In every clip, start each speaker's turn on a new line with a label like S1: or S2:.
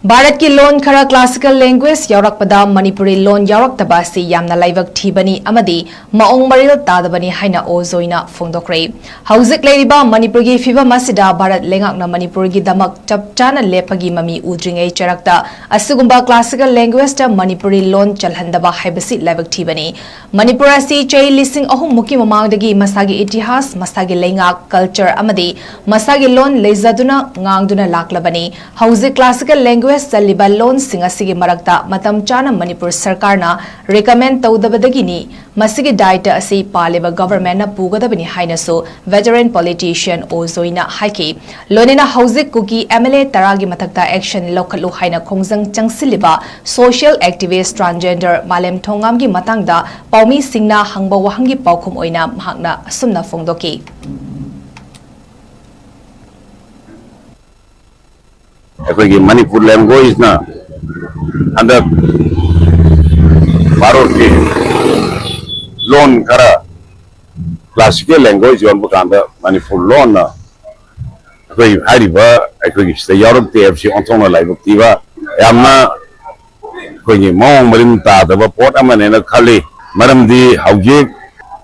S1: भारत की लोन खरा classical language यावरकपदा Manipuri loan यावरक्तबा असि यामना लाइबक थीबनी अमदी मओंग मरिल तादबनी हाइना ओजोइना फोंदोक्रे हौजिक लेरिबा मणिपुरगी फिबम असिदा भारत लेंगाकना मणिपुरगी दमक चपचाना लेपगी ममी उद्रिंगै चरक्ता असुगुंबा क्लासिकल लैंग्वेज ता मणिपुरी लोन चलहंदबा हाइबसि लाइबक थीबनी मणिपुर असि चै लिसिंग अहुम मुकी ममांगदगी मसागी इतिहास मसागी लेंगाक कल्चर अमदी मसागी लोन लेजदुना ngang लाक्लबनी हौजिक क्लासिकल लैंग्वेज चलिबा लोन सिंग मरक्ता मतम चाना मणिपुर सरकारना रिकमेंड तौदबदगिनी मसिगी दायित्व असि पालिबा गवर्नमेंट ना पुगदबनी हाइनसो वेटरन पॉलिटिशियन ओजोइना हाइकी लोनेना हौजिक कुकी एमएलए तरागी मथक्ता एक्शन लौखलु हाइना खोंजंग चंगसिलिबा सोशल एक्टिविस्ट ट्रांसजेंडर मालेम थोंगामगी मतंगदा पाउमी सिंगना हंगबा वहंगी पाउखुम ओइना महकना असुमना फोंदोकी
S2: अखोई मणिपुर लैंग्वेज ना अंदर भारत के लोन करा क्लासिकल लैंग्वेज योन बुकांदा मणिपुर लोन ना अखोई हारिबा अखोई स्टे यूरोप ते एफसी ऑन्टोना लाइबक्तिबा यामना अखोई मौंग मरिम तादबा पोट अमने ना खाली मरमदी हौजिक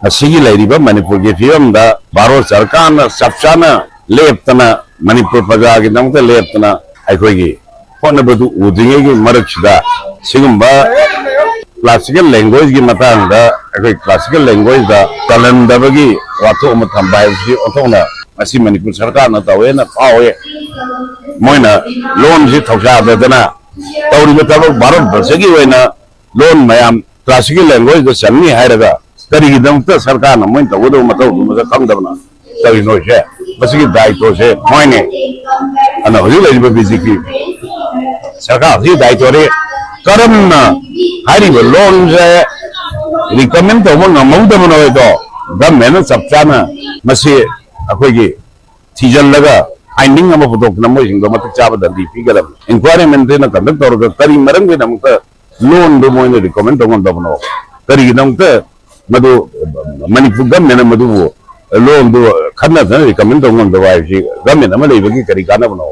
S2: असिगी लाइरिबा मणिपुर के फियमदा भारत सरकार ना सबचाना लेपतना मणिपुर प्रजा के नमते लेपतना अखोई होनबदु उद्रिंगै मरक्सिदा सिगुंबा क्लासिकल लैंग्वेज की मतंगदा अखोई क्लासिकल लैंग्वेज दा तलंदबगी वाथो अम थंबायसी ओथोना मसी मणिपुर सरकार न तवेना पावे मोइना लोन जी थौसादना तौरिबा तब भारत वर्षगी वेना लोन मयाम क्लासिकल लैंग्वेज दा सन्नी हायरगा करिगिदमता सरकार न मोइन तवदो मतौ दुमदा खंगदबना तविनोशे मसिगी दायित्व से मोइने अन हजु बीजेपी सरकार जी दायित्व रे करमना हारिबा लोन से रिकमेंड तौबा ngमौदबनो तो गवर्नमेंट सबचाना मसे अखोगी थिजलगा फाइंडिंग अमा पुतोकना मोइसिंग मत चाबा दंदी पिगदम इंक्वायरी मेंटेन कंडक्ट तौरगा करी मरंगे नमक लोन दो मोइन रिकमेंड तौगदबनो करी नमक मदु मणिपुर गवर्नमेंट मदु लोन दो खन्ना रिकमेंड तौगदबा गवर्नमेंट अमा लेबगी करी कानबनो